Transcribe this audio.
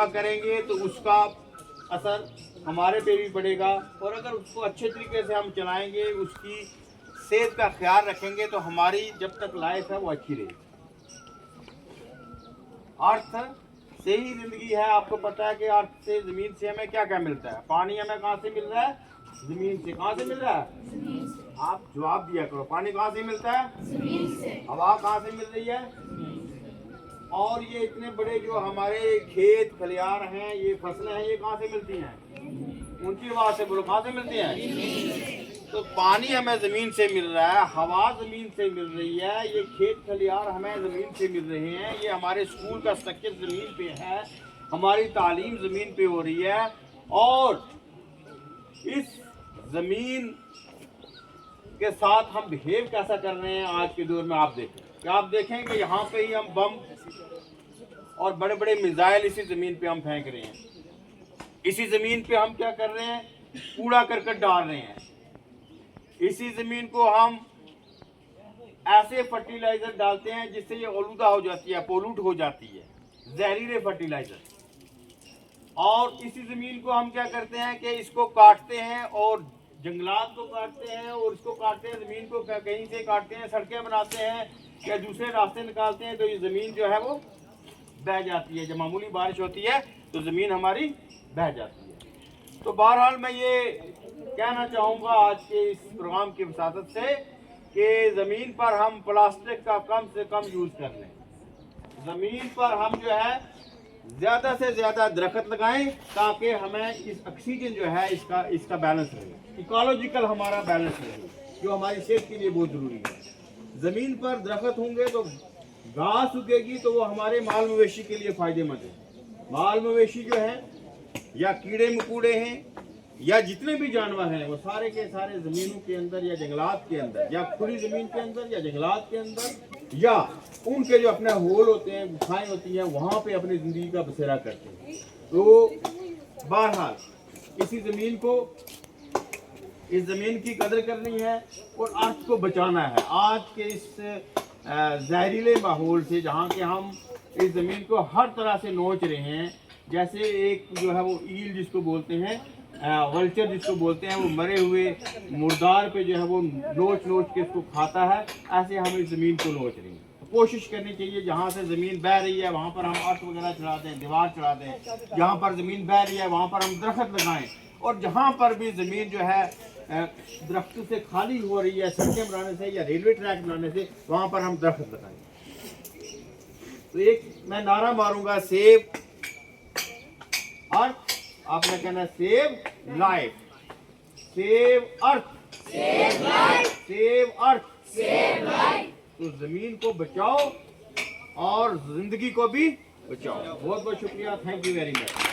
करेंगे तो उसका असर हमारे पे भी पड़ेगा, और अगर उसको अच्छे तरीके से हम चलाएंगे, उसकी सेहत का ख्याल रखेंगे, तो हमारी जब तक लाइफ है वो अच्छी रहेगी। अर्थ से ही जिंदगी है। आपको पता है कि अर्थ से, जमीन से हमें क्या क्या मिलता है। पानी हमें कहाँ से मिल रहा है? जमीन से। कहाँ से मिल रहा है? आप जवाब दिया करो। पानी कहाँ से मिलता है? जमीन से। हवा कहाँ से मिल रही है? और ये इतने बड़े जो हमारे खेत खलियान हैं, ये फसलें हैं, ये कहाँ से मिलती हैं? ऊंची आवाज से बोलो, कहाँ से मिलती हैं? तो पानी हमें जमीन से मिल रहा है, हवा जमीन से मिल रही है, ये खेत खलियान हमें जमीन से मिल रहे हैं, ये हमारे स्कूल का स्ट्रक्चर जमीन पे है, हमारी तालीम जमीन पे हो रही है। और इस जमीन के साथ हम बिहेव कैसा कर रहे हैं आज के दौर में, आप देखें। क्या आप देखें कि यहाँ पे ही हम बम और बड़े बड़े मिसाइल इसी जमीन पे हम फेंक रहे हैं। इसी जमीन पे हम क्या कर रहे हैं? कूड़ा करकट डाल रहे हैं। इसी जमीन को हम ऐसे फर्टिलाइजर डालते हैं जिससे ये आलूदा हो जाती है, पोल्यूट हो जाती है, जहरीले फर्टिलाइजर। और इसी जमीन को हम क्या करते हैं कि इसको काटते हैं, और जंगलात को काटते हैं, और इसको काटते हैं, जमीन को कहीं से काटते हैं, सड़कें बनाते हैं या दूसरे रास्ते निकालते हैं, तो ये जमीन जो है वो बह जाती है। जब मामूली बारिश होती है तो जमीन हमारी बह जाती है। तो बहरहाल मैं ये कहना चाहूँगा आज के इस प्रोग्राम की वसातत से कि ज़मीन पर हम प्लास्टिक का कम से कम यूज़ कर लें। ज़मीन पर हम जो है ज़्यादा से ज़्यादा दरख्त लगाएं, ताकि हमें इस ऑक्सीजन जो है इसका बैलेंस रहे, इकोलॉजिकल हमारा बैलेंस रहे, जो हमारी सेहत के लिए बहुत ज़रूरी है। ज़मीन पर दरख्त होंगे तो घास उगेगी, तो वो हमारे माल मवेशी के लिए फ़ायदेमंद है। माल मवेशी जो है, या कीड़े मकोड़े हैं, या जितने भी जानवर हैं, वो सारे के सारे ज़मीनों के अंदर या जंगलात के अंदर, या खुली ज़मीन के अंदर या जंगलात के अंदर, या उनके जो अपने होल होते हैं, गुफाएं होती हैं, वहाँ पे अपनी ज़िंदगी का बसेरा करते हैं। तो बहरहाल इसी ज़मीन को, इस ज़मीन की कदर करनी है और अर्थ को बचाना है आज के इस जहरीले माहौल से, जहाँ के हम इस ज़मीन को हर तरह से नोच रहे हैं। जैसे एक जो है वो ईल जिसको बोलते हैं, वल्चर जिसको बोलते हैं, वो मरे हुए मुर्दार पे जो है वो नोच नोच के इसको खाता है, ऐसे हम इस ज़मीन को नोच रहे हैं। तो कोशिश करनी चाहिए जहाँ से ज़मीन बह रही है वहाँ पर हम अर्थ वगैरह चढ़ा दें, दीवार चढ़ा दें। जहाँ पर ज़मीन बह रही है वहाँ पर हम दरख्त लगाएं, और जहाँ पर भी ज़मीन जो है दरख्त से खाली हो रही है, सड़कें बनाने से या रेलवे ट्रैक बनाने से, वहाँ पर हम दरख्त लगाएं। तो एक मैं नारा मारूंगा, सेव अर्थ। आपने कहना save life, save earth, save life, save earth, save life. तो जमीन को बचाओ और जिंदगी को भी बचाओ। बहुत बहुत शुक्रिया। Thank you very much.